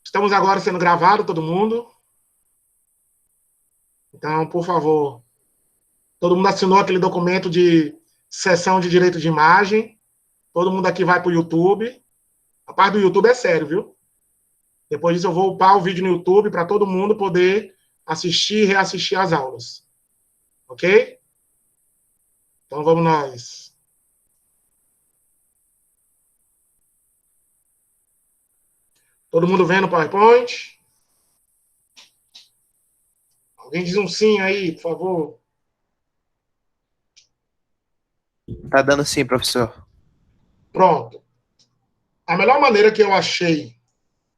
Estamos agora sendo gravados, todo mundo. Então, por favor, todo mundo assinou aquele documento de cessão de direito de imagem. Todo mundo aqui vai para o YouTube. A parte do YouTube é sério, viu? Depois disso, eu vou upar o vídeo no YouTube para todo mundo poder assistir e reassistir as aulas. Ok? Então, vamos nós. Todo mundo vendo o PowerPoint? Alguém diz um sim aí, por favor. Tá dando sim, professor. Pronto. A melhor maneira que eu achei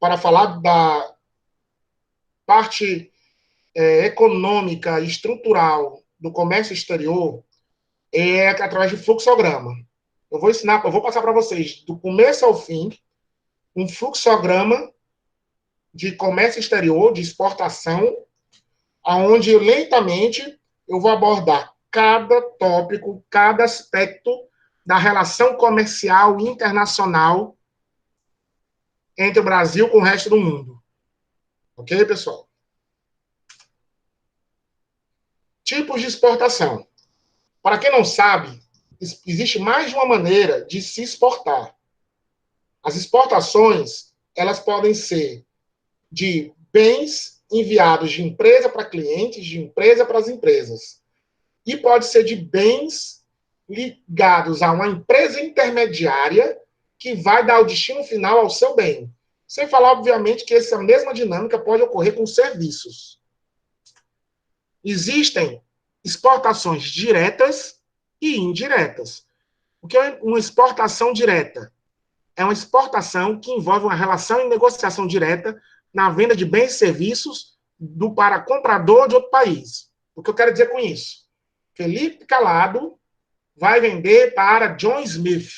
para falar da parte econômica e estrutural do comércio exterior é através de fluxograma. Eu vou passar para vocês, do começo ao fim, um fluxograma de comércio exterior, de exportação, aonde lentamente eu vou abordar cada tópico, cada aspecto da relação comercial internacional entre o Brasil com o resto do mundo. Ok, pessoal? Tipos de exportação. Para quem não sabe, existe mais de uma maneira de se exportar. As exportações, elas podem ser de bens enviados de empresa para clientes, de empresa para as empresas. E pode ser de bens ligados a uma empresa intermediária que vai dar o destino final ao seu bem. Sem falar, obviamente, que essa mesma dinâmica pode ocorrer com serviços. Existem exportações diretas e indiretas. O que é uma exportação direta? É uma exportação que envolve uma relação e negociação direta na venda de bens e serviços para comprador de outro país. O que eu quero dizer com isso? Felipe Calado vai vender para John Smith.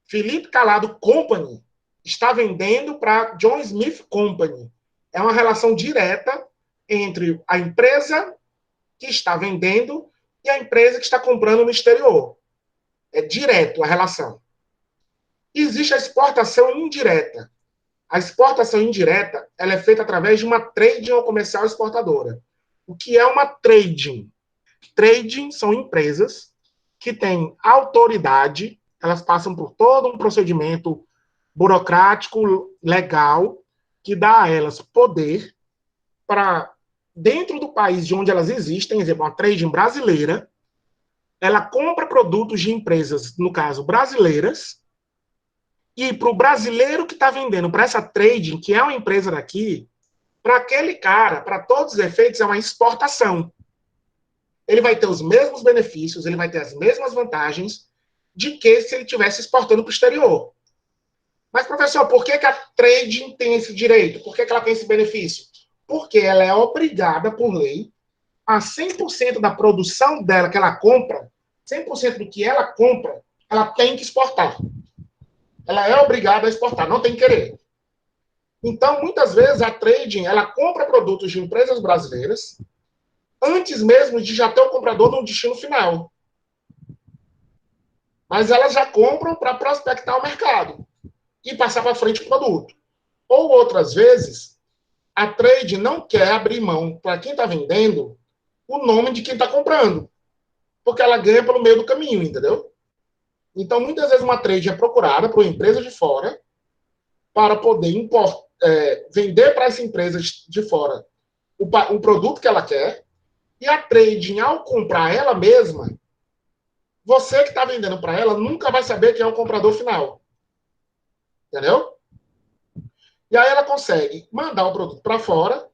Felipe Calado Company está vendendo para John Smith Company. É uma relação direta entre a empresa que está vendendo e a empresa que está comprando no exterior. É direto a relação. Existe a exportação indireta. A exportação indireta ela é feita através de uma trading ou comercial exportadora. O que é uma trading? Trading são empresas que têm autoridade, elas passam por todo um procedimento burocrático, legal, que dá a elas poder para, dentro do país de onde elas existem, exemplo, uma trading brasileira, ela compra produtos de empresas, no caso, brasileiras, e para o brasileiro que está vendendo para essa trading, que é uma empresa daqui, para aquele cara, para todos os efeitos, é uma exportação. Ele vai ter os mesmos benefícios, ele vai ter as mesmas vantagens de que se ele estivesse exportando para o exterior. Mas, professor, por que a trading tem esse direito? Por que ela tem esse benefício? Porque ela é obrigada, por lei, a 100% da produção dela que ela compra, 100% do que ela compra, ela tem que exportar. Ela é obrigada a exportar, não tem que querer. Então, muitas vezes, a trading, ela compra produtos de empresas brasileiras antes mesmo de já ter o comprador no destino final. Mas elas já compram para prospectar o mercado e passar para frente o produto. Ou outras vezes, a trade não quer abrir mão para quem está vendendo o nome de quem está comprando, porque ela ganha pelo meio do caminho, entendeu? Então, muitas vezes uma trade é procurada por uma empresa de fora para poder vender para essa empresa de fora o produto que ela quer, e a trading, ao comprar ela mesma, você que está vendendo para ela nunca vai saber quem é o comprador final. Entendeu? E aí ela consegue mandar o produto para fora,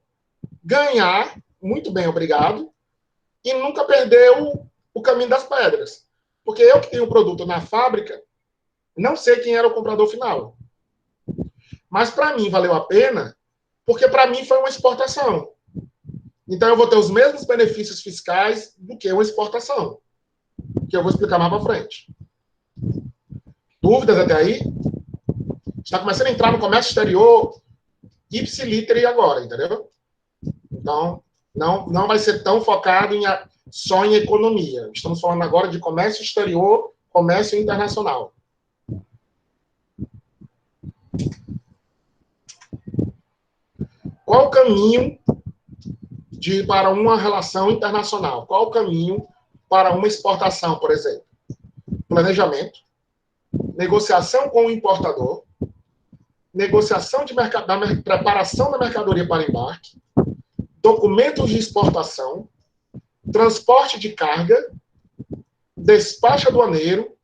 ganhar, muito bem, obrigado, e nunca perder o caminho das pedras. Porque eu que tenho o produto na fábrica, não sei quem era o comprador final. Mas para mim valeu a pena, porque para mim foi uma exportação. Então eu vou ter os mesmos benefícios fiscais do que uma exportação, que eu vou explicar mais para frente. Dúvidas até aí? Está começando a entrar no comércio exterior ipsiliter agora, entendeu? Então, não vai ser tão focado só em economia. Estamos falando agora de comércio exterior, comércio internacional. qual o caminho para uma relação internacional? Qual o caminho para uma exportação, por exemplo? Planejamento, negociação com o importador, negociação de preparação da mercadoria para embarque, documentos de exportação, transporte de carga, despacho aduaneiro,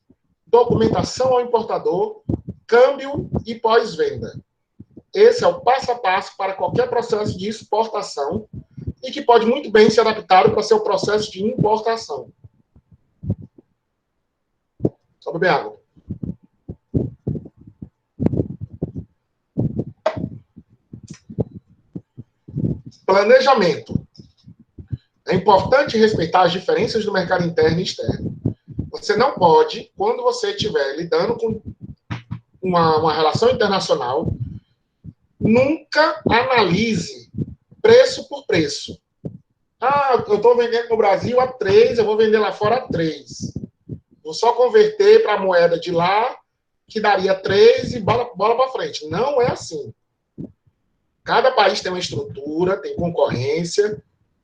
documentação ao importador, câmbio e pós-venda. Esse é o passo a passo para qualquer processo de exportação e que pode muito bem ser adaptado para seu processo de importação. Só beber água. Planejamento. É importante respeitar as diferenças do mercado interno e externo. Você não pode, quando você estiver lidando com uma relação internacional, nunca analise preço por preço. Ah, eu estou vendendo no Brasil a 3, eu vou vender lá fora a 3. Vou só converter para a moeda de lá, que daria 3 e bola para frente. Não é assim. Cada país tem uma estrutura, tem concorrência,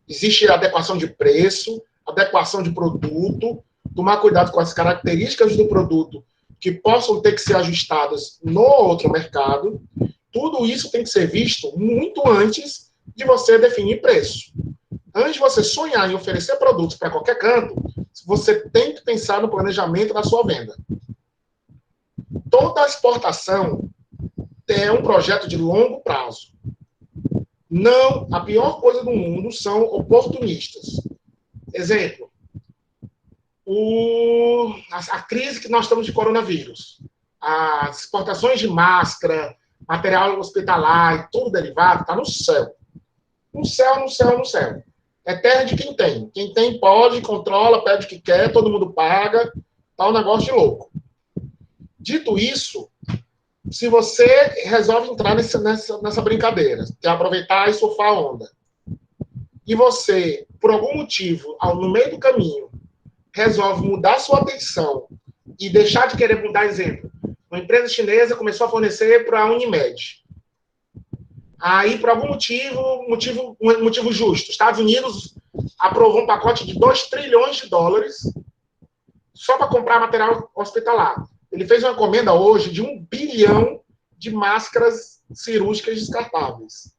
existe adequação de preço, adequação de produto, tomar cuidado com as características do produto que possam ter que ser ajustadas no outro mercado. Tudo isso tem que ser visto muito antes de você definir preço. Antes de você sonhar em oferecer produtos para qualquer canto, você tem que pensar no planejamento da sua venda. Toda exportação é um projeto de longo prazo. Não, a pior coisa do mundo são oportunistas. Exemplo, a crise que nós estamos de coronavírus. As exportações de máscara, material hospitalar e tudo derivado está no céu. No céu, no céu, no céu. É terra de quem tem. Quem tem pode, controla, pede o que quer, todo mundo paga. Tá um negócio de louco. Dito isso, se você resolve entrar nessa brincadeira, que é aproveitar e surfar a onda, e você, por algum motivo, no meio do caminho, resolve mudar sua atenção e deixar de querer mudar, exemplo, uma empresa chinesa começou a fornecer para a Unimed. Aí, por algum motivo justo, Estados Unidos aprovou um pacote de 2 trilhões de dólares só para comprar material hospitalar. Ele fez uma encomenda hoje de 1 bilhão de máscaras cirúrgicas descartáveis.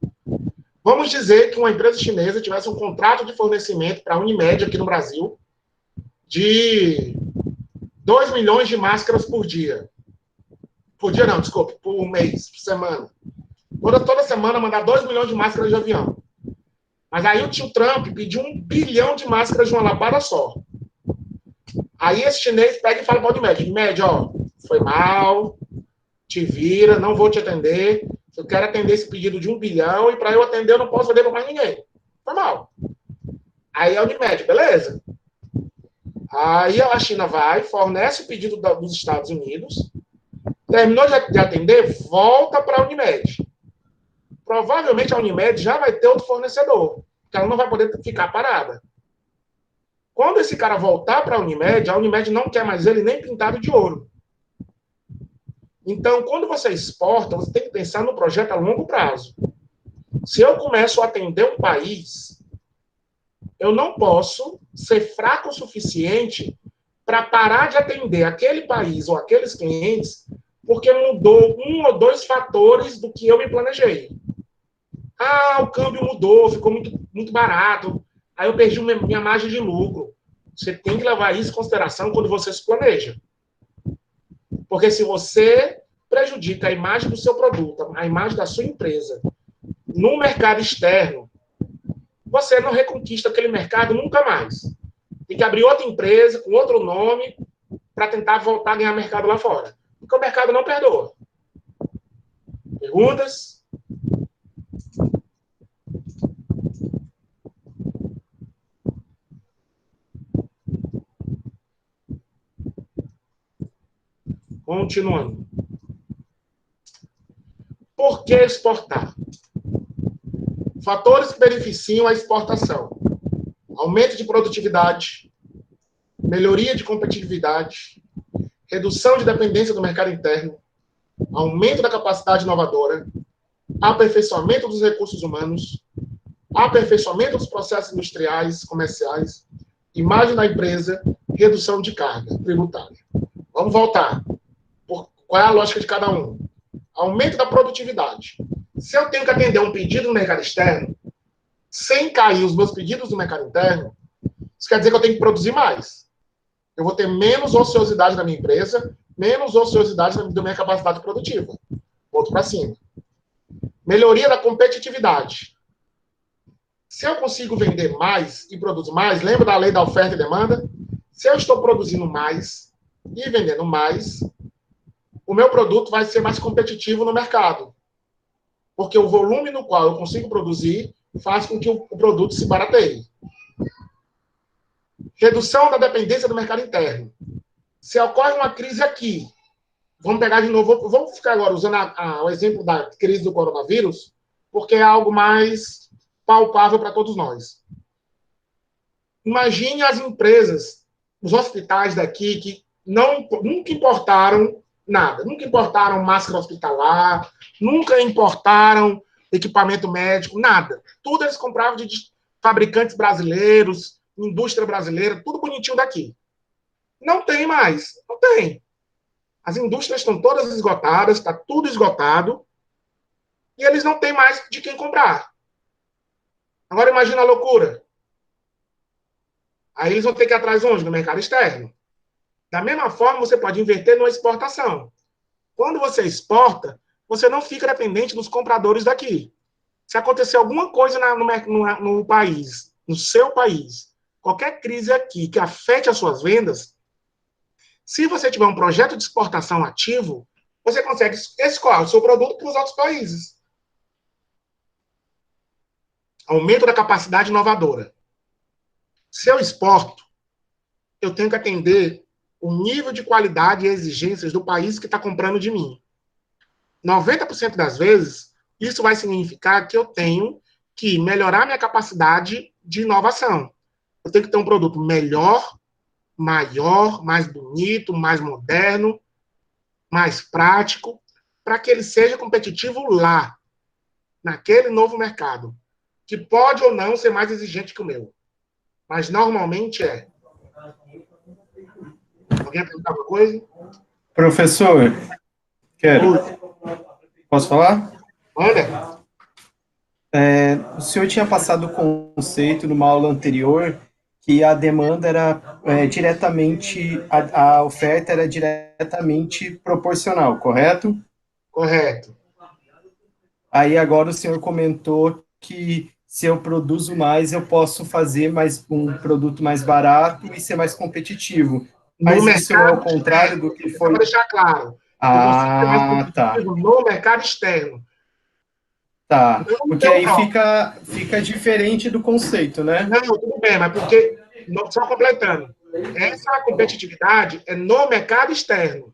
Vamos dizer que uma empresa chinesa tivesse um contrato de fornecimento para a Unimed aqui no Brasil de 2 milhões de máscaras por dia. Por dia não, desculpe, por mês, por semana. Toda semana mandar 2 milhões de máscaras de avião. Mas aí o tio Trump pediu 1 bilhão de máscaras de uma lapada só. Aí esse chinês pega e fala para o Unimed, Unimed, ó, foi mal, te vira, não vou te atender, eu quero atender esse pedido de 1 bilhão e para eu atender eu não posso vender para mais ninguém. Foi mal. Aí a Unimed, beleza. Aí a China vai, fornece o pedido dos Estados Unidos, terminou de atender, volta para a Unimed. Provavelmente a Unimed já vai ter outro fornecedor, porque ela não vai poder ficar parada. Quando esse cara voltar para a Unimed não quer mais ele nem pintado de ouro. Então, quando você exporta, você tem que pensar no projeto a longo prazo. Se eu começo a atender um país, eu não posso ser fraco o suficiente para parar de atender aquele país ou aqueles clientes porque mudou 1 ou 2 fatores do que eu me planejei. Ah, o câmbio mudou, ficou muito barato. Aí eu perdi minha margem de lucro. Você tem que levar isso em consideração quando você se planeja. Porque se você prejudica a imagem do seu produto, a imagem da sua empresa, no mercado externo, você não reconquista aquele mercado nunca mais. Tem que abrir outra empresa, com outro nome, para tentar voltar a ganhar mercado lá fora. Porque o mercado não perdoa. Perguntas? Continuando. Por que exportar? Fatores que beneficiam a exportação. Aumento de produtividade, melhoria de competitividade, redução de dependência do mercado interno, aumento da capacidade inovadora, aperfeiçoamento dos recursos humanos, aperfeiçoamento dos processos industriais, comerciais, imagem da empresa, redução de carga tributária. Vamos voltar. Qual é a lógica de cada um? Aumento da produtividade. Se eu tenho que atender um pedido no mercado externo, sem cair os meus pedidos no mercado interno, isso quer dizer que eu tenho que produzir mais. Eu vou ter menos ociosidade na minha empresa, menos ociosidade da minha capacidade produtiva. Outro para cima. Melhoria da competitividade. Se eu consigo vender mais e produzir mais, lembra da lei da oferta e demanda? Se eu estou produzindo mais e vendendo mais, o meu produto vai ser mais competitivo no mercado. Porque o volume no qual eu consigo produzir faz com que o produto se barateie. Redução da dependência do mercado interno. Se ocorre uma crise aqui, vamos pegar de novo, vamos ficar agora usando o exemplo da crise do coronavírus, porque é algo mais palpável para todos nós. Imagine as empresas, os hospitais daqui que nunca importaram nada, nunca importaram máscara hospitalar, nunca importaram equipamento médico, nada. Tudo eles compravam de fabricantes brasileiros, indústria brasileira, tudo bonitinho daqui. Não tem mais, não tem. As indústrias estão todas esgotadas, está tudo esgotado, e eles não têm mais de quem comprar. Agora imagina a loucura. Aí eles vão ter que ir atrás onde? No mercado externo. Da mesma forma, você pode inverter numa exportação. Quando você exporta, você não fica dependente dos compradores daqui. Se acontecer alguma coisa no país, no seu país, qualquer crise aqui que afete as suas vendas, se você tiver um projeto de exportação ativo, você consegue escoar o seu produto para os outros países. Aumento da capacidade inovadora. Se eu exporto, eu tenho que atender o nível de qualidade e exigências do país que está comprando de mim. 90% das vezes, isso vai significar que eu tenho que melhorar minha capacidade de inovação. Eu tenho que ter um produto melhor, maior, mais bonito, mais moderno, mais prático, para que ele seja competitivo lá, naquele novo mercado, que pode ou não ser mais exigente que o meu. Mas normalmente é. Alguém quer perguntar alguma coisa? Professor, quero. Posso falar? Manda. O senhor tinha passado o conceito numa aula anterior que a demanda era diretamente, a oferta era diretamente proporcional, correto? Correto. Aí agora o senhor comentou que se eu produzo mais, eu posso fazer um produto mais barato e ser mais competitivo. Mas isso não é o contrário do que foi... Para deixar claro, eu consigo ser mais competitivo no mercado externo. Tá, porque aí fica diferente do conceito, né? Não, tudo bem, mas porque, só completando, essa competitividade é no mercado externo.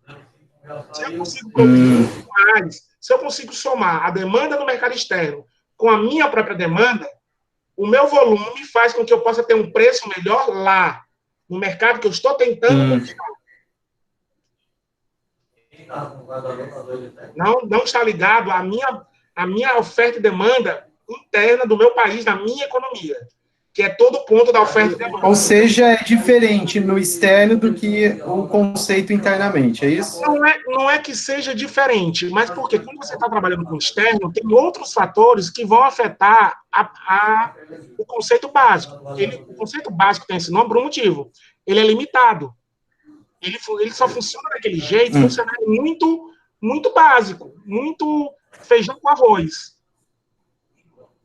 Se eu consigo produzir mais, se eu consigo somar a demanda no mercado externo com a minha própria demanda, o meu volume faz com que eu possa ter um preço melhor lá, no mercado que eu estou tentando conquistar. Não está ligado à minha oferta e demanda interna do meu país, da minha economia, que é todo o ponto da oferta e demanda. Ou seja, é diferente no externo do que o conceito internamente, é isso? Não é que seja diferente, mas porque quando você está trabalhando com externo, tem outros fatores que vão afetar o conceito básico. O conceito básico tem esse nome por um motivo. Ele é limitado. Ele só funciona daquele jeito, funcionando muito, muito básico, muito feijão com arroz.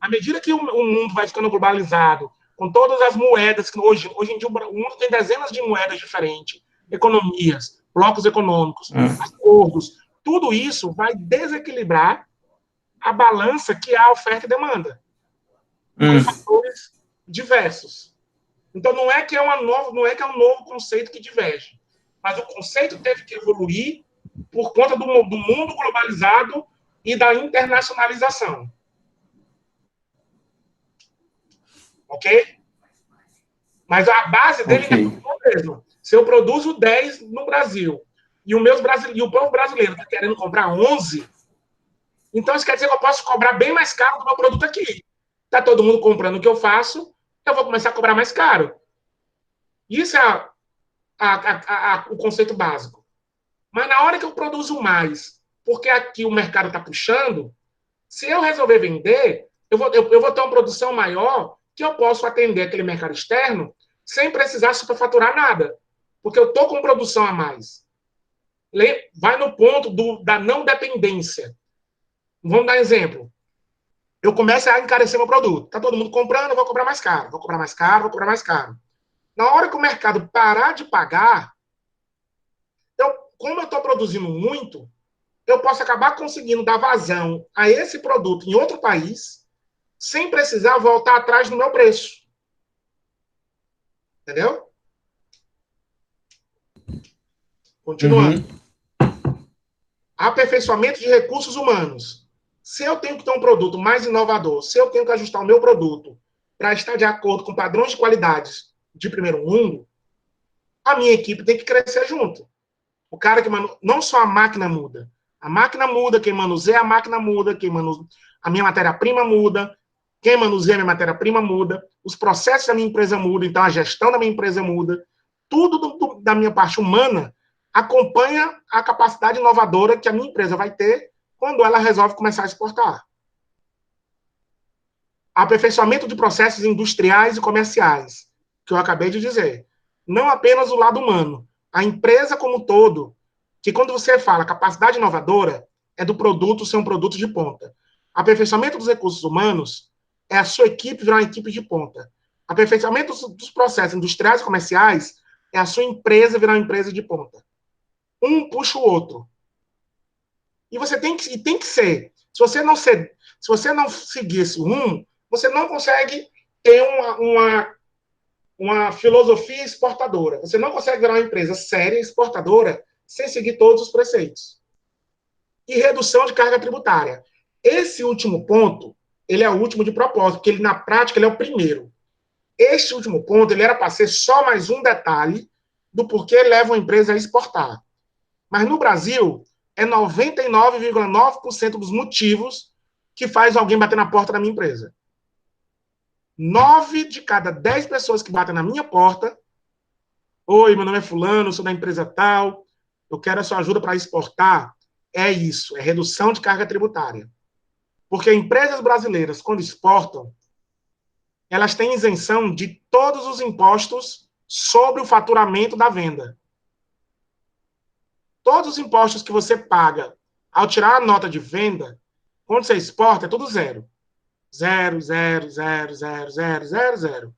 À medida que o mundo vai ficando globalizado, com todas as moedas, que hoje em dia o mundo tem dezenas de moedas diferentes, economias, blocos econômicos, acordos, tudo isso vai desequilibrar a balança que há oferta e demanda, com fatores diversos. Então, não é que é um novo conceito que diverge, mas o conceito teve que evoluir por conta do mundo globalizado e da internacionalização. Ok? Mas a base dele é a mesma. Se eu produzo 10 no Brasil e o povo brasileiro está querendo comprar 11, Então, isso quer dizer que eu posso cobrar bem mais caro do meu produto aqui. Está todo mundo comprando o que eu faço, eu vou começar a cobrar mais caro. Isso é o conceito básico. Mas na hora que eu produzo mais, porque aqui o mercado está puxando, se eu resolver vender, eu vou ter uma produção maior que eu posso atender aquele mercado externo sem precisar superfaturar nada. Porque eu estou com produção a mais. Vai no ponto da não dependência. Vamos dar exemplo. Eu começo a encarecer meu produto. Está todo mundo comprando, eu vou cobrar mais caro. Vou cobrar mais caro, vou cobrar mais caro. Na hora que o mercado parar de pagar, como eu estou produzindo muito, eu posso acabar conseguindo dar vazão a esse produto em outro país sem precisar voltar atrás no meu preço. Entendeu? Continuando. Aperfeiçoamento de recursos humanos. Se eu tenho que ter um produto mais inovador, se eu tenho que ajustar o meu produto para estar de acordo com padrões de qualidade de primeiro mundo, a minha equipe tem que crescer junto. O cara que não só a máquina muda. A máquina muda, quem manuseia a máquina muda, a minha matéria-prima muda, quem manuseia a minha matéria-prima muda, os processos da minha empresa mudam, então a gestão da minha empresa muda. Tudo da minha parte humana acompanha a capacidade inovadora que a minha empresa vai ter quando ela resolve começar a exportar. Aperfeiçoamento de processos industriais e comerciais, que eu acabei de dizer. Não apenas o lado humano. A empresa como um todo, que quando você fala capacidade inovadora, é do produto ser um produto de ponta. Aperfeiçoamento dos recursos humanos é a sua equipe virar uma equipe de ponta. Aperfeiçoamento dos processos industriais e comerciais é a sua empresa virar uma empresa de ponta. Um puxa o outro. E você tem que ser. Se você não seguir esse rumo, você não consegue ter uma filosofia exportadora. Você não consegue virar uma empresa séria, exportadora, sem seguir todos os preceitos. E redução de carga tributária. Esse último ponto, ele é o último de propósito, porque ele, na prática, ele é o primeiro. Este último ponto, ele era para ser só mais um detalhe do porquê leva uma empresa a exportar. Mas no Brasil, é 99,9% dos motivos que faz alguém bater na porta da minha empresa. 9 de cada 10 pessoas que batem na minha porta, oi, meu nome é fulano, sou da empresa tal, eu quero a sua ajuda para exportar, é isso, é redução de carga tributária. Porque empresas brasileiras, quando exportam, elas têm isenção de todos os impostos sobre o faturamento da venda. Todos os impostos que você paga ao tirar a nota de venda, quando você exporta, é tudo zero. Zero, zero, zero, zero, zero, zero, zero.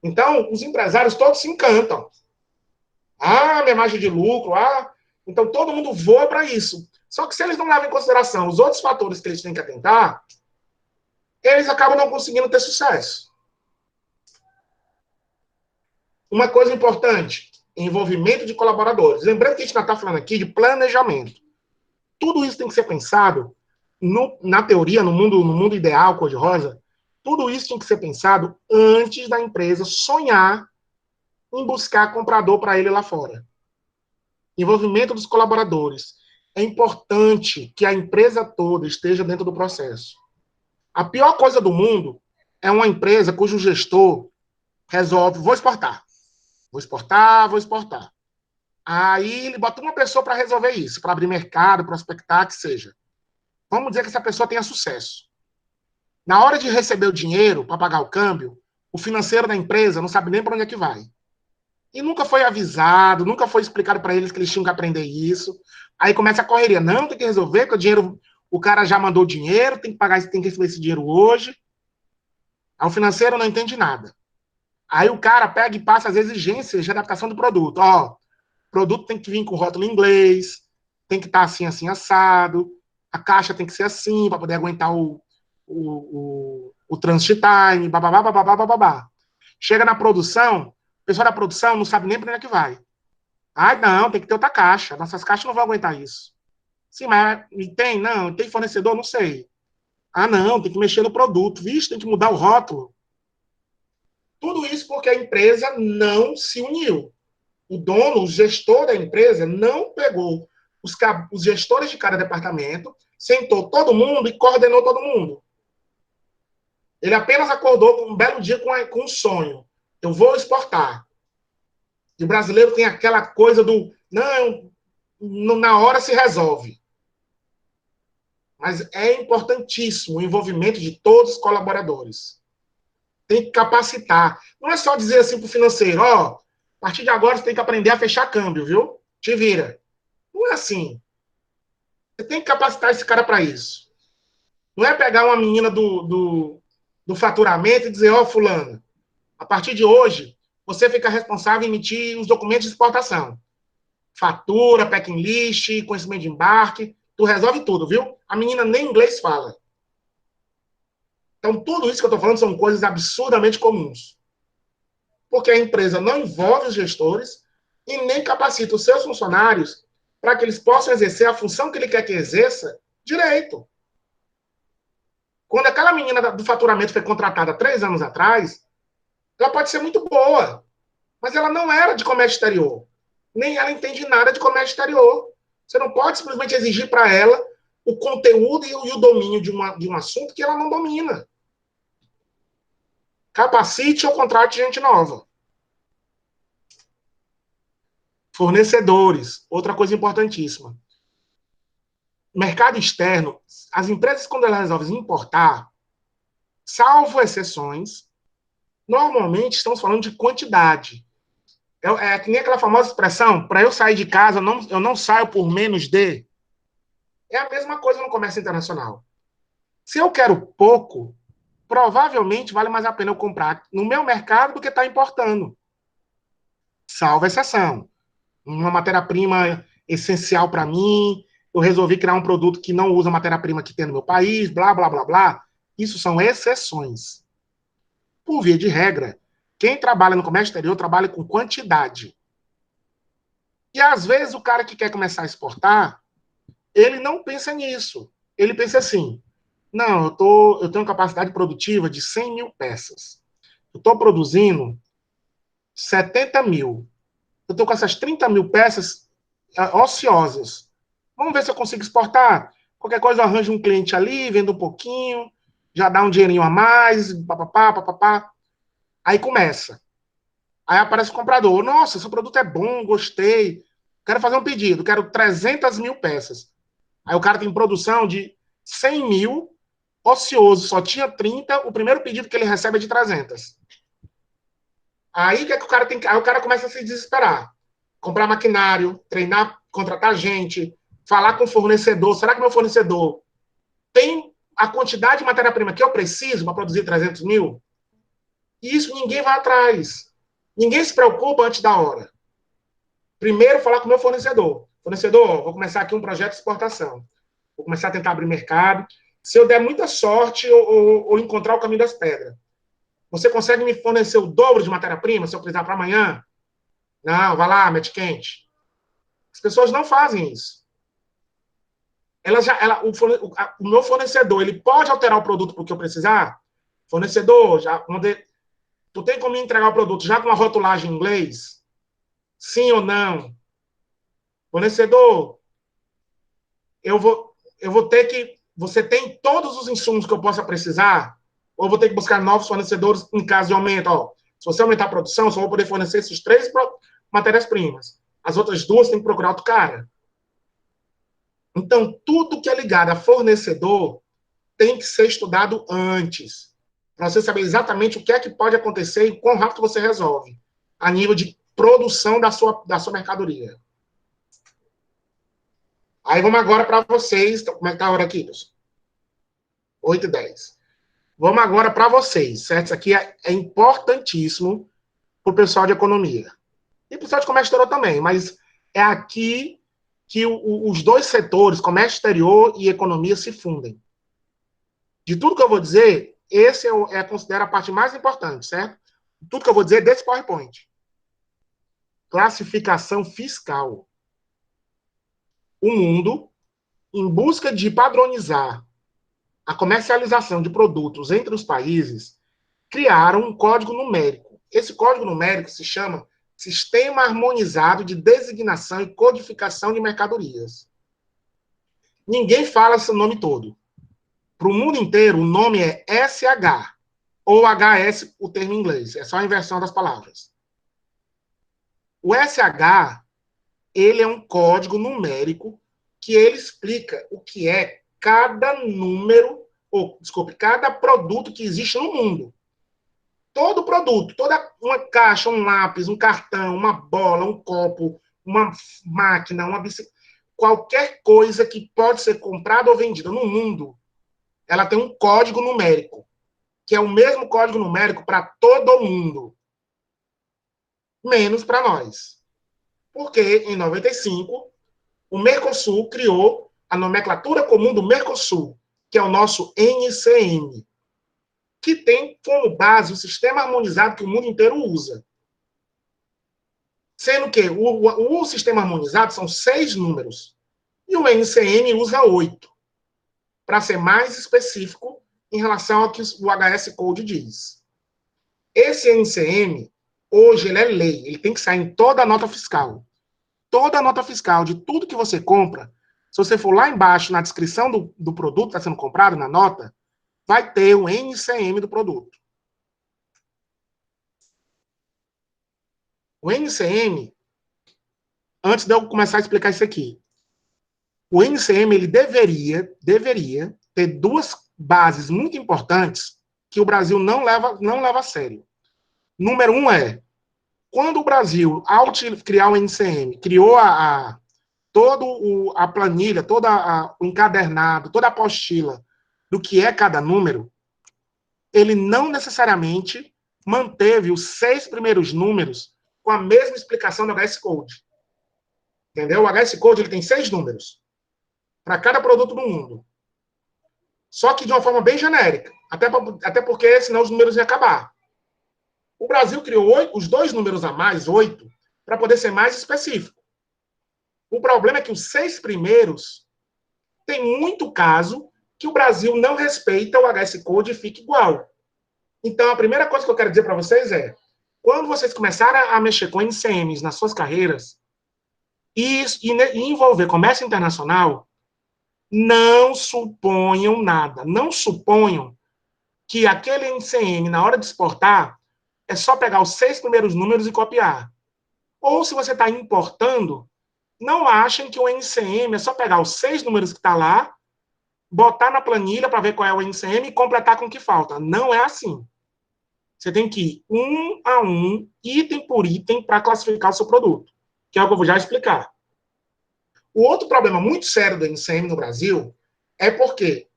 Então, os empresários todos se encantam. Ah, minha margem de lucro, então todo mundo voa para isso. Só que se eles não levam em consideração os outros fatores que eles têm que atentar, eles acabam não conseguindo ter sucesso. Uma coisa importante, envolvimento de colaboradores. Lembrando que a gente está falando aqui de planejamento. Tudo isso tem que ser pensado na teoria, no mundo ideal, cor-de-rosa, tudo isso tem que ser pensado antes da empresa sonhar em buscar comprador para ele lá fora. Envolvimento dos colaboradores. É importante que a empresa toda esteja dentro do processo. A pior coisa do mundo é uma empresa cujo gestor resolve, vou exportar. Aí ele bota uma pessoa para resolver isso, para abrir mercado, prospectar, que seja. Vamos dizer que essa pessoa tenha sucesso. Na hora de receber o dinheiro para pagar o câmbio, o financeiro da empresa não sabe nem para onde é que vai. E nunca foi avisado, nunca foi explicado para eles que eles tinham que aprender isso. Aí começa a correria. Não, tem que resolver, porque o dinheiro, o cara já mandou o dinheiro, tem que pagar, tem que receber esse dinheiro hoje. Aí o financeiro não entende nada. Aí o cara pega e passa as exigências de adaptação do produto. O produto tem que vir com rótulo em inglês, tem que estar assim, assim, assado, a caixa tem que ser assim, para poder aguentar o transit time, bababá, bababá, bababá. Chega na produção, o pessoal da produção não sabe nem para onde é que vai. Não, tem que ter outra caixa. Nossas caixas não vão aguentar isso. Sim, mas tem? Não, tem fornecedor? Não sei. Não, tem que mexer no produto. Vixe, tem que mudar o rótulo. Tudo isso porque a empresa não se uniu. O dono, o gestor da empresa, não pegou os gestores de cada departamento, sentou todo mundo e coordenou todo mundo. Ele apenas acordou um belo dia com um sonho. Eu vou exportar. E o brasileiro tem aquela coisa do, não, na hora se resolve. Mas é importantíssimo o envolvimento de todos os colaboradores. Tem que capacitar. Não é só dizer assim para o financeiro, ó, a partir de agora você tem que aprender a fechar câmbio, viu? Te vira. Não é assim. Você tem que capacitar esse cara para isso. Não é pegar uma menina do faturamento e dizer, ó, fulano, a partir de hoje, você fica responsável em emitir os documentos de exportação. Fatura, packing list, conhecimento de embarque, tu resolve tudo, viu? A menina nem inglês fala. Então, tudo isso que eu estou falando são coisas absurdamente comuns. Porque a empresa não envolve os gestores e nem capacita os seus funcionários para que eles possam exercer a função que ele quer que exerça direito. Quando aquela menina do faturamento foi contratada 3 anos atrás, ela pode ser muito boa, mas ela não era de comércio exterior. Nem ela entende nada de comércio exterior. Você não pode simplesmente exigir para ela o conteúdo e o domínio de um assunto que ela não domina. Capacite ou contrate gente nova. Fornecedores, outra coisa importantíssima. Mercado externo, as empresas, quando elas resolvem importar, salvo exceções, normalmente estamos falando de quantidade. É que nem aquela famosa expressão, para eu sair de casa, eu não saio por menos de. É a mesma coisa no comércio internacional. Se eu quero pouco, provavelmente vale mais a pena eu comprar no meu mercado do que estar importando. Salvo exceção. Uma matéria-prima essencial para mim, eu resolvi criar um produto que não usa a matéria-prima que tem no meu país, blá, blá, blá, blá. Isso são exceções. Por via de regra, quem trabalha no comércio exterior trabalha com quantidade. E às vezes o cara que quer começar a exportar, ele não pensa nisso. Ele pensa assim, não, eu tenho capacidade produtiva de 100 mil peças. Eu estou produzindo 70 mil. Eu estou com essas 30 mil peças ociosas. Vamos ver se eu consigo exportar. Qualquer coisa eu arranjo um cliente ali, vendo um pouquinho, já dá um dinheirinho a mais, papapá, papapá. Aí começa. Aí aparece o comprador. Nossa, esse produto é bom, gostei. Quero fazer um pedido, quero 300 mil peças. Aí o cara tem produção de 100 mil, ocioso, só tinha 30, o primeiro pedido que ele recebe é de 300. Aí o que é que o cara tem? Aí o cara começa a se desesperar. Comprar maquinário, treinar, contratar gente, falar com o fornecedor. Será que meu fornecedor tem a quantidade de matéria-prima que eu preciso para produzir 300 mil? E isso ninguém vai atrás. Ninguém se preocupa antes da hora. Primeiro, falar com o meu fornecedor. Fornecedor, vou começar aqui um projeto de exportação. Vou começar a tentar abrir mercado. Se eu der muita sorte ou encontrar o caminho das pedras, você consegue me fornecer o dobro de matéria-prima se eu precisar para amanhã? Não, vai lá, mete quente. As pessoas não fazem isso. O meu fornecedor, ele pode alterar o produto para o que eu precisar? Fornecedor, tu tem como me entregar o produto já com uma rotulagem em inglês? Sim ou não? Fornecedor, eu vou ter que... Você tem todos os insumos que eu possa precisar? Ou eu vou ter que buscar novos fornecedores em caso de aumento? Ó, se você aumentar a produção, só vou poder fornecer esses 3 matérias-primas. As outras 2 tem que procurar outro cara. Então, tudo que é ligado a fornecedor tem que ser estudado antes, para você saber exatamente o que é que pode acontecer e quão rápido você resolve, a nível de produção da sua mercadoria. Aí vamos agora para vocês. Como é que está a hora aqui, pessoal? 8h10. Vamos agora para vocês, certo? Isso aqui é importantíssimo para o pessoal de economia. E para o pessoal de comércio exterior também, mas é aqui que os dois setores, comércio exterior e economia, se fundem. De tudo que eu vou dizer, esse considero a parte mais importante, certo? Tudo que eu vou dizer desse PowerPoint. Classificação fiscal. O mundo, em busca de padronizar a comercialização de produtos entre os países, criaram um código numérico. Esse código numérico se chama Sistema Harmonizado de Designação e Codificação de Mercadorias. Ninguém fala esse nome todo. Para o mundo inteiro, o nome é SH, ou HS, o termo em inglês. É só a inversão das palavras. O SH, ele é um código numérico que ele explica o que é cada número, ou, desculpe, cada produto que existe no mundo. Todo produto, toda uma caixa, um lápis, um cartão, uma bola, um copo, uma máquina, uma bicicleta, qualquer coisa que pode ser comprada ou vendida no mundo, ela tem um código numérico, que é o mesmo código numérico para todo mundo, menos para nós. Porque, em 95, o Mercosul criou a nomenclatura comum do Mercosul, que é o nosso NCM, que tem como base o sistema harmonizado que o mundo inteiro usa. Sendo que o sistema harmonizado são 6 números, e o NCM usa 8, para ser mais específico em relação ao que o HS Code diz. Esse NCM, hoje, ele é lei, ele tem que sair em toda a nota fiscal. Toda a nota fiscal de tudo que você compra, se você for lá embaixo, na descrição do produto que está sendo comprado, na nota, vai ter o NCM do produto. O NCM, antes de eu começar a explicar isso aqui, o NCM ele deveria ter duas bases muito importantes que o Brasil não leva a sério. Número um é, quando o Brasil, ao criar o NCM, criou toda a planilha, todo o encadernado, toda a apostila do que é cada número, ele não necessariamente manteve os 6 primeiros números com a mesma explicação do HS Code. Entendeu? O HS Code ele tem 6 números para cada produto do mundo. Só que de uma forma bem genérica. Até porque senão os números iam acabar. O Brasil criou os 2 números a mais, 8, para poder ser mais específico. O problema é que os 6 primeiros tem muito caso que o Brasil não respeita o HS Code e fica igual. Então, a primeira coisa que eu quero dizer para vocês é, quando vocês começarem a mexer com NCMs nas suas carreiras e envolver comércio internacional, não suponham nada. Não suponham que aquele NCM, na hora de exportar, é só pegar os 6 primeiros números e copiar. Ou, se você está importando, não achem que o NCM é só pegar os 6 números que está lá, botar na planilha para ver qual é o NCM e completar com o que falta. Não é assim. Você tem que ir um a um, item por item, para classificar o seu produto, que é o que eu vou já explicar. O outro problema muito sério do NCM no Brasil é porque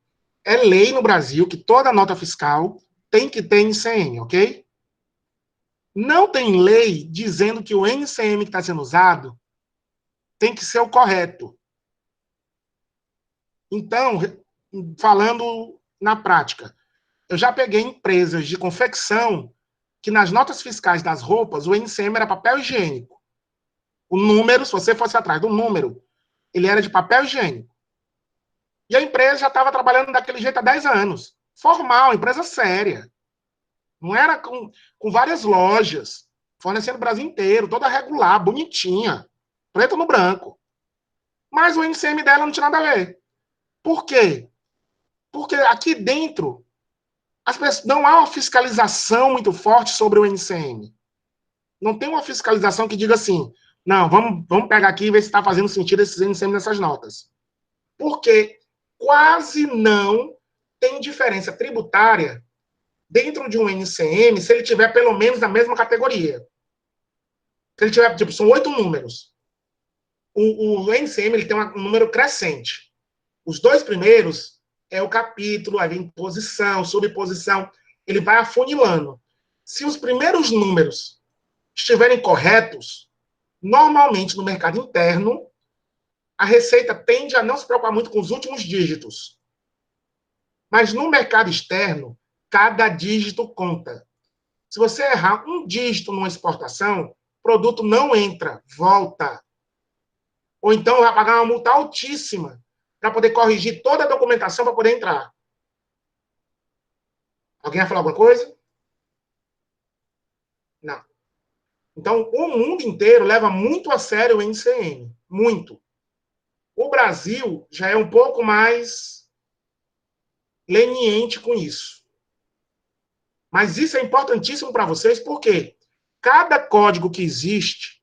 é lei no Brasil que toda nota fiscal tem que ter NCM, ok? Não tem lei dizendo que o NCM que está sendo usado tem que ser o correto. Então, falando na prática, eu já peguei empresas de confecção que nas notas fiscais das roupas o NCM era papel higiênico. O número, se você fosse atrás do número, ele era de papel higiênico. E a empresa já estava trabalhando daquele jeito há 10 anos. Formal, empresa séria. Não era com várias lojas, fornecendo o Brasil inteiro, toda regular, bonitinha, preto no branco. Mas o NCM dela não tinha nada a ver. Por quê? Porque aqui dentro não há uma fiscalização muito forte sobre o NCM. Não tem uma fiscalização que diga assim, não, vamos pegar aqui e ver se está fazendo sentido esses NCM nessas notas. Porque quase não tem diferença tributária dentro de um NCM se ele tiver pelo menos na mesma categoria. Se ele tiver, tipo, são 8 números. O NCM ele tem um número crescente. Os 2 primeiros é o capítulo, aí vem posição, subposição, ele vai afunilando. Se os primeiros números estiverem corretos, normalmente no mercado interno, a Receita tende a não se preocupar muito com os últimos dígitos. Mas no mercado externo, cada dígito conta. Se você errar um dígito numa exportação, o produto não entra, volta. Ou então vai pagar uma multa altíssima para poder corrigir toda a documentação para poder entrar. Alguém vai falar alguma coisa? Não. Então, o mundo inteiro leva muito a sério o NCM. Muito. O Brasil já é um pouco mais leniente com isso. Mas isso é importantíssimo para vocês, porque cada código que existe,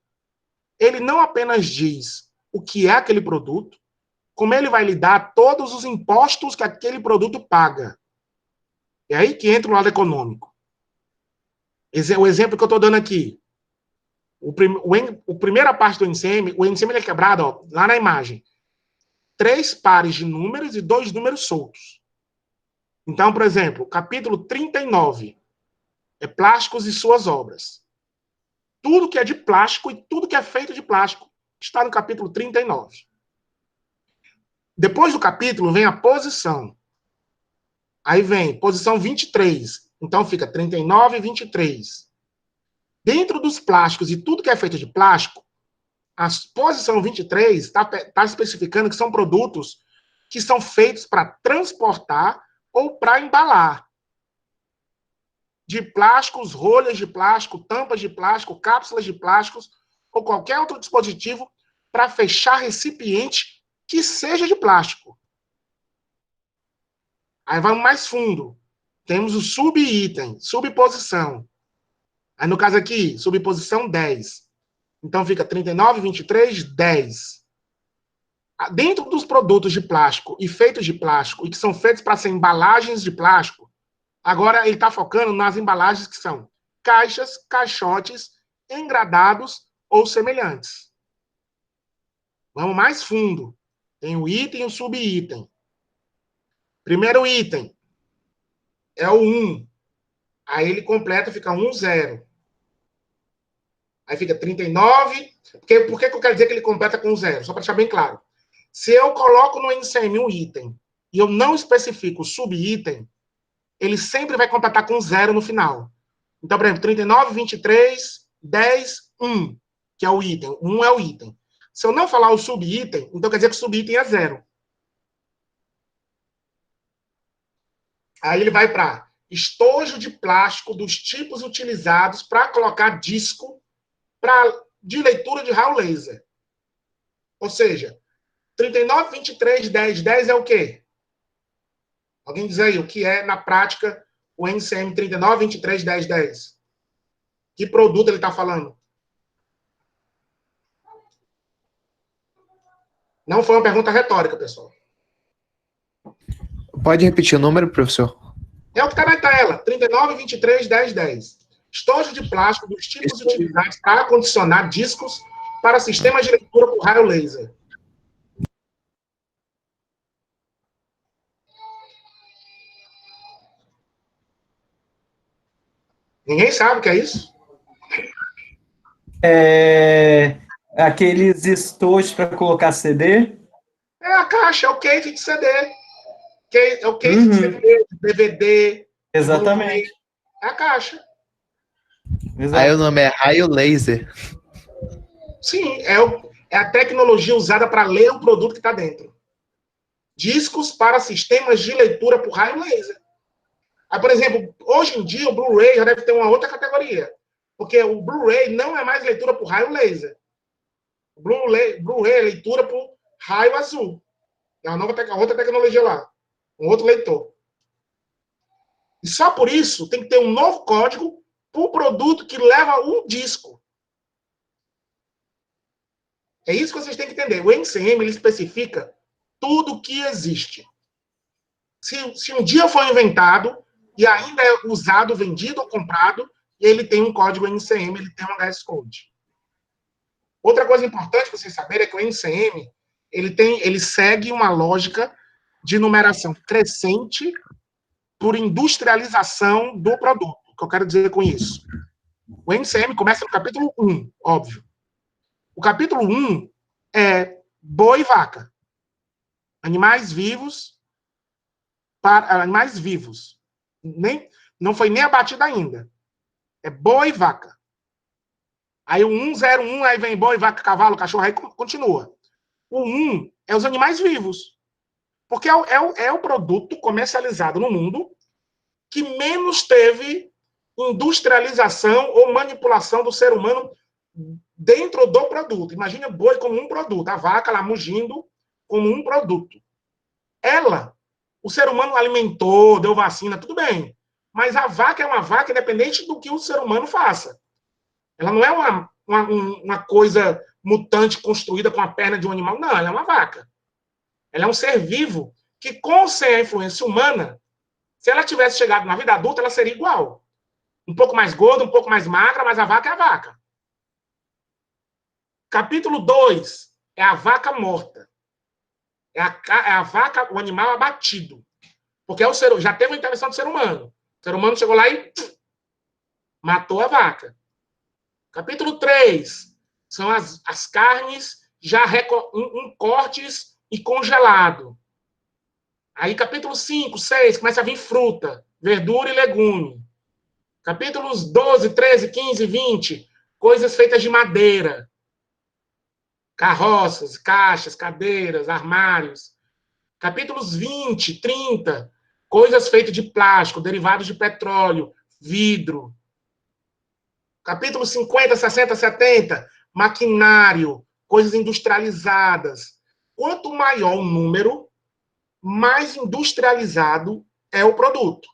ele não apenas diz o que é aquele produto, como ele vai lhe dar todos os impostos que aquele produto paga. É aí que entra o lado econômico. O exemplo que eu estou dando aqui. A primeira parte do NCM, o NCM é quebrado, ó, lá na imagem. 3 pares de números e 2 números soltos. Então, por exemplo, capítulo 39 é plásticos e suas obras. Tudo que é de plástico e tudo que é feito de plástico está no capítulo 39. Depois do capítulo vem a posição. Aí vem posição 23. Então fica 39 e 23. Dentro dos plásticos e tudo que é feito de plástico, a posição 23 está especificando que são produtos que são feitos para transportar ou para embalar. De plásticos, rolhas de plástico, tampas de plástico, cápsulas de plásticos ou qualquer outro dispositivo para fechar recipiente que seja de plástico. Aí vamos mais fundo. Temos o subitem, subposição. Aí no caso aqui, subposição 10. Então fica 39, 23, 10. Dentro dos produtos de plástico e feitos de plástico, e que são feitos para ser embalagens de plástico, agora ele está focando nas embalagens que são caixas, caixotes, engradados ou semelhantes. Vamos mais fundo. Tem o item e o subitem. Primeiro item é o 1. Aí ele completa, fica 1, 0. Aí fica 39. Por que eu quero dizer que ele completa com 0? Só para deixar bem claro. Se eu coloco no NCM um item e eu não especifico o subitem, ele sempre vai completar com 0 no final. Então, por exemplo, 39, 23, 10, 1, que é o item. 1 é o item. Se eu não falar o subitem, então quer dizer que o subitem é 0. Aí ele vai para estojo de plástico dos tipos utilizados para colocar disco de leitura de raio laser. Ou seja, 39, 23, 10, 10 é o quê? Alguém diz aí o que é, na prática, o NCM 39, 23, 10, 10? Que produto ele está falando? Não foi uma pergunta retórica, pessoal. Pode repetir o número, professor? É o que está na tela. 39, 23, 10, 10. Estojo de plástico dos tipos utilizados para acondicionar discos para sistemas de leitura por raio laser. Ninguém sabe o que é isso? Aqueles estojos para colocar CD. É a caixa, é o case de CD. É o case de CD, de DVD. Exatamente. É a caixa. Exato. Aí o nome é raio laser. Sim, é a tecnologia usada para ler o produto que está dentro. Discos para sistemas de leitura por raio laser. Aí, por exemplo, hoje em dia o Blu-ray já deve ter uma outra categoria. Porque o Blu-ray não é mais leitura por raio laser. O Blu-ray é leitura por raio azul. É uma outra tecnologia lá. Um outro leitor. E só por isso tem que ter um novo código para o produto que leva um disco. É isso que vocês têm que entender. O NCM ele especifica tudo que existe. Se um dia foi inventado e ainda é usado, vendido ou comprado, ele tem um código NCM, ele tem um HS Code. Outra coisa importante para vocês saberem é que o NCM ele segue uma lógica de numeração crescente por industrialização do produto. O que eu quero dizer com isso? O NCM começa no capítulo 1, óbvio. O capítulo 1 é boi e vaca. Animais vivos. Animais vivos. Não foi nem abatido ainda. É boi e vaca. Aí o 101, aí vem boi, vaca, cavalo, cachorro, aí continua. O 1 é os animais vivos. Porque é o produto comercializado no mundo que menos teve industrialização ou manipulação do ser humano dentro do produto. Imagina boi como um produto. A vaca lá mugindo como um produto. Ela, o ser humano alimentou, deu vacina, tudo bem. Mas a vaca é uma vaca independente do que o ser humano faça. Ela não é uma coisa mutante construída com a perna de um animal. Não, ela é uma vaca. Ela é um ser vivo que, com ou sem a influência humana, se ela tivesse chegado na vida adulta, ela seria igual. Um pouco mais gorda, um pouco mais magra, mas a vaca é a vaca. Capítulo 2 é a vaca morta. É a vaca, o animal abatido. Porque já teve uma intervenção do ser humano. O ser humano chegou lá e matou a vaca. Capítulo 3 são as carnes já em cortes e congelado. Aí, capítulo 5, 6, começa a vir fruta, verdura e legume. Capítulos 12, 13, 15, 20, coisas feitas de madeira. Carroças, caixas, cadeiras, armários. Capítulos 20, 30, coisas feitas de plástico, derivados de petróleo, vidro. Capítulos 50, 60, 70, maquinário, coisas industrializadas. Quanto maior o número, mais industrializado é o produto.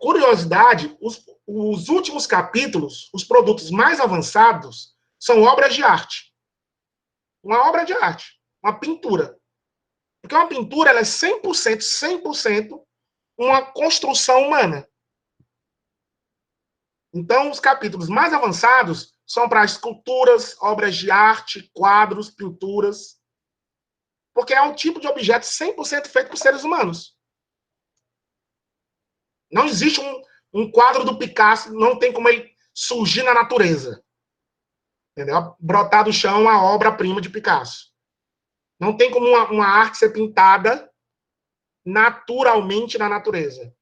Curiosidade, os últimos capítulos, os produtos mais avançados, são obras de arte. Uma obra de arte, uma pintura. Porque uma pintura ela é 100% uma construção humana. Então, os capítulos mais avançados são para esculturas, obras de arte, quadros, pinturas. Porque é um tipo de objeto 100% feito por seres humanos. Não existe um quadro do Picasso, não tem como ele surgir na natureza. Entendeu? Brotar do chão uma obra-prima de Picasso. Não tem como uma arte ser pintada naturalmente na natureza.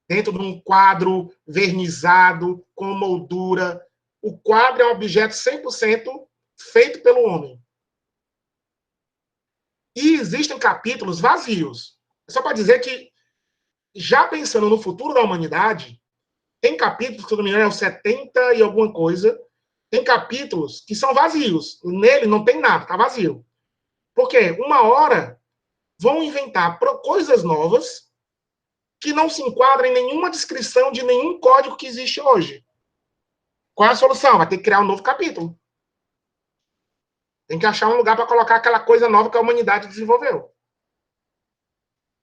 Dentro de um quadro vernizado, com moldura. O quadro é um objeto 100% feito pelo homem. E existem capítulos vazios. Só para dizer que, já pensando no futuro da humanidade, tem capítulos, se não me engano, é o 70 e alguma coisa, tem capítulos que são vazios. Nele não tem nada, está vazio. Porque uma hora vão inventar coisas novas que não se enquadram em nenhuma descrição de nenhum código que existe hoje. Qual é a solução? Vai ter que criar um novo capítulo. Tem que achar um lugar para colocar aquela coisa nova que a humanidade desenvolveu.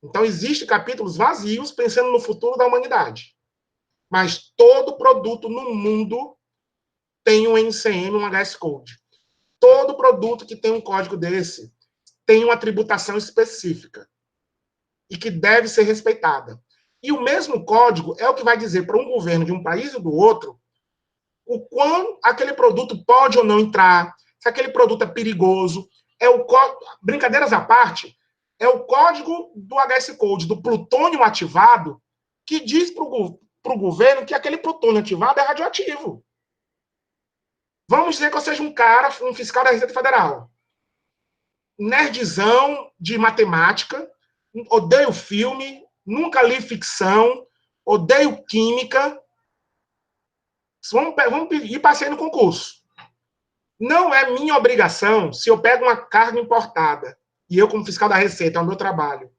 Então, existem capítulos vazios pensando no futuro da humanidade. Mas todo produto no mundo tem um NCM, um HS Code. Todo produto que tem um código desse tem uma tributação específica e que deve ser respeitada. E o mesmo código é o que vai dizer para um governo de um país e do outro o quão aquele produto pode ou não entrar, se aquele produto é perigoso. Brincadeiras à parte, é o código do HS Code, do plutônio ativado, que diz para o governo que aquele plutônio ativado é radioativo. Vamos dizer que eu seja um fiscal da Receita Federal. Nerdzão de matemática, odeio filme, nunca li ficção, odeio química. Vamos ir passei no concurso. Não é minha obrigação, se eu pego uma carga importada, e eu, como fiscal da Receita, é o meu trabalho,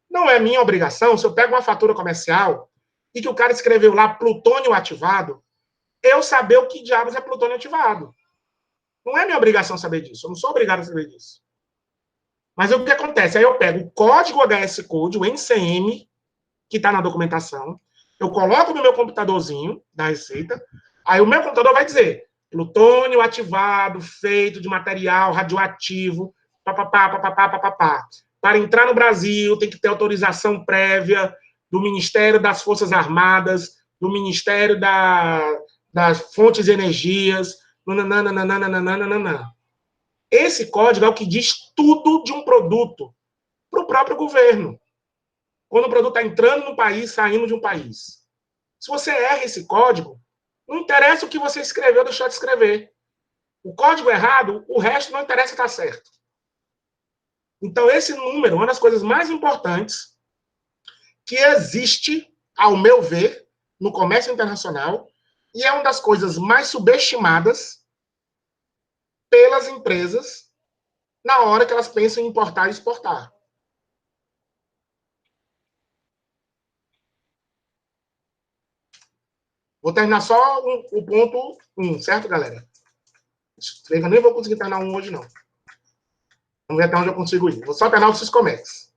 não é minha obrigação, se eu pego uma fatura comercial e que o cara escreveu lá plutônio ativado, eu saber o que diabos é plutônio ativado. Não é minha obrigação saber disso, eu não sou obrigado a saber disso. Mas o que acontece? Aí eu pego o código HS Code, o NCM, que está na documentação, eu coloco no meu computadorzinho da Receita, aí o meu computador vai dizer plutônio ativado, feito de material radioativo, papapá. Para entrar no Brasil, tem que ter autorização prévia do Ministério das Forças Armadas, do Ministério das Fontes e Energias, nananana. Esse código é o que diz tudo de um produto para o próprio governo. Quando o produto está entrando no país, saindo de um país. Se você erra esse código, não interessa o que você escreveu ou deixou de escrever. O código errado, o resto não interessa estar certo. Então, esse número é uma das coisas mais importantes que existe, ao meu ver, no comércio internacional, e é uma das coisas mais subestimadas pelas empresas na hora que elas pensam em importar e exportar. Vou terminar só o ponto 1, certo, galera? Eu nem vou conseguir terminar um hoje, não. Vamos ver até onde eu consigo ir. Vou só terminar o Siscomex.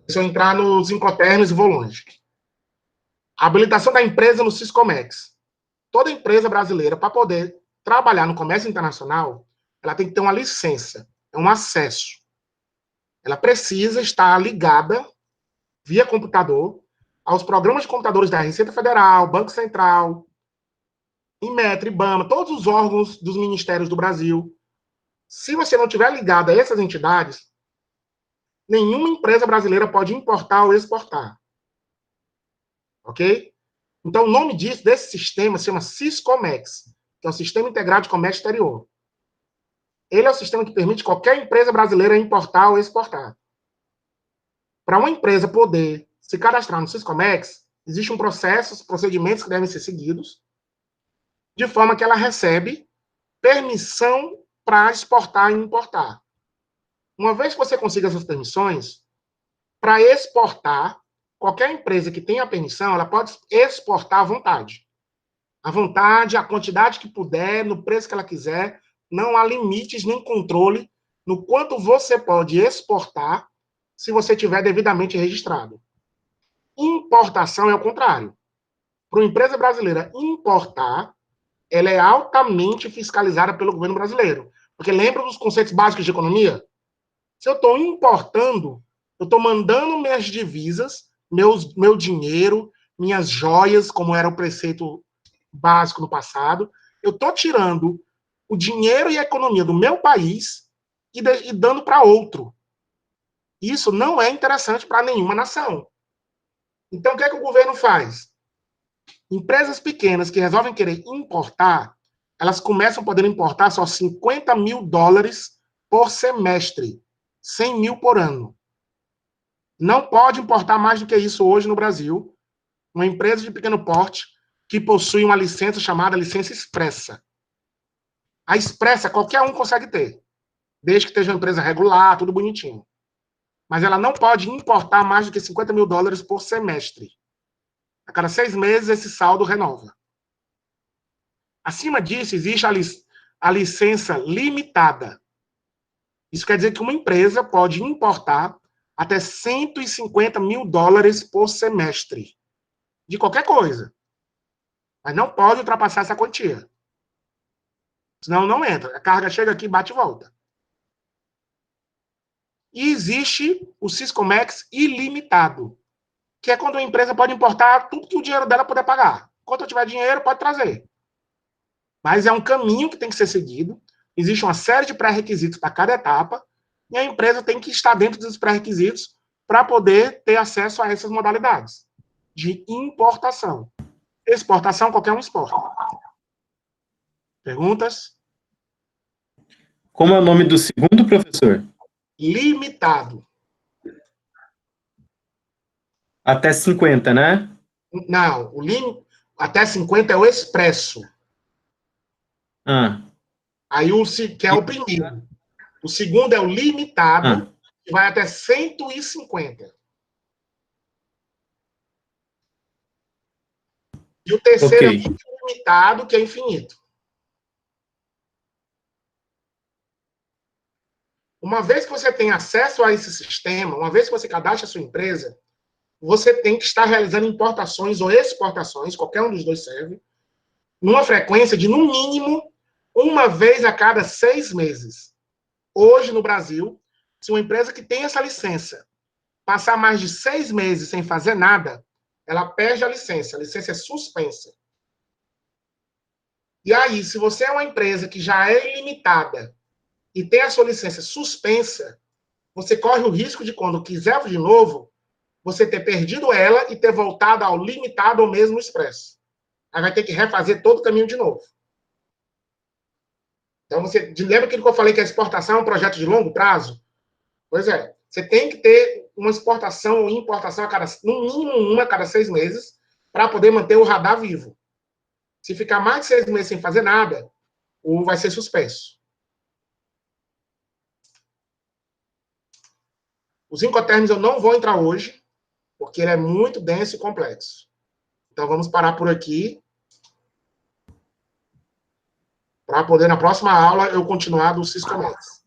Se eu entrar nos Incoterms e vou longe. A habilitação da empresa no Siscomex. Toda empresa brasileira, para poder trabalhar no comércio internacional, ela tem que ter uma licença, um acesso. Ela precisa estar ligada, via computador, aos programas de computadores da Receita Federal, Banco Central, Inmetro, IBAMA, todos os órgãos dos ministérios do Brasil. Se você não tiver ligado a essas entidades, nenhuma empresa brasileira pode importar ou exportar. Ok? Então, o nome desse sistema se chama Siscomex, que é o Sistema Integrado de Comércio Exterior. Ele é o sistema que permite qualquer empresa brasileira importar ou exportar. Para uma empresa poder se cadastrar no Siscomex, existe um processo, procedimentos que devem ser seguidos, de forma que ela recebe permissão para exportar e importar. Uma vez que você consiga essas permissões, para exportar, qualquer empresa que tenha a permissão, ela pode exportar à vontade. À vontade, a quantidade que puder, no preço que ela quiser, não há limites nem controle no quanto você pode exportar se você tiver devidamente registrado. Importação é o contrário. Para uma empresa brasileira importar, ela é altamente fiscalizada pelo governo brasileiro. Porque lembra dos conceitos básicos de economia? Se eu estou importando, eu estou mandando minhas divisas, meu dinheiro, minhas joias, como era o preceito básico no passado, eu estou tirando o dinheiro e a economia do meu país e dando para outro. Isso não é interessante para nenhuma nação. Então, o que é que o governo faz? Empresas pequenas que resolvem querer importar, elas começam a poder importar só $50 mil por semestre, 100 mil por ano. Não pode importar mais do que isso hoje no Brasil, uma empresa de pequeno porte que possui uma licença chamada licença expressa. A expressa qualquer um consegue ter, desde que esteja uma empresa regular, tudo bonitinho. Mas ela não pode importar mais do que $50 mil por semestre. A cada 6 meses, esse saldo renova. Acima disso, existe a licença limitada. Isso quer dizer que uma empresa pode importar até $150 mil por semestre. De qualquer coisa. Mas não pode ultrapassar essa quantia. Senão não entra. A carga chega aqui, bate e volta. E existe o Siscomex ilimitado, que é quando a empresa pode importar tudo que o dinheiro dela puder pagar. Enquanto eu tiver dinheiro, pode trazer. Mas é um caminho que tem que ser seguido. Existe uma série de pré-requisitos para cada etapa, e a empresa tem que estar dentro dos pré-requisitos para poder ter acesso a essas modalidades de importação. Exportação, qualquer um exporta. Perguntas? Como é o nome do segundo, professor? Limitado. Até 50, né? Não, até 50 é o expresso. Aí que é o primeiro. O segundo é o limitado, que vai até 150. E o terceiro é o ilimitado, que é infinito. Uma vez que você tem acesso a esse sistema, uma vez que você cadastra a sua empresa, você tem que estar realizando importações ou exportações, qualquer um dos dois serve, numa frequência de, no mínimo, uma vez a cada 6 meses. Hoje, no Brasil, se uma empresa que tem essa licença passar mais de 6 meses sem fazer nada, ela perde a licença é suspensa. E aí, se você é uma empresa que já é ilimitada e tem a sua licença suspensa, você corre o risco de, quando quiser de novo, você ter perdido ela e ter voltado ao limitado ou mesmo expresso. Aí vai ter que refazer todo o caminho de novo. Então, lembra aquilo que eu falei que a exportação é um projeto de longo prazo? Pois é. Você tem que ter uma exportação ou importação no mínimo uma a cada 6 meses para poder manter o radar vivo. Se ficar mais de 6 meses sem fazer nada, ou vai ser suspenso. Os incoterms eu não vou entrar hoje, porque ele é muito denso e complexo. Então, vamos parar por aqui, para poder, na próxima aula, eu continuar do Ciscomex.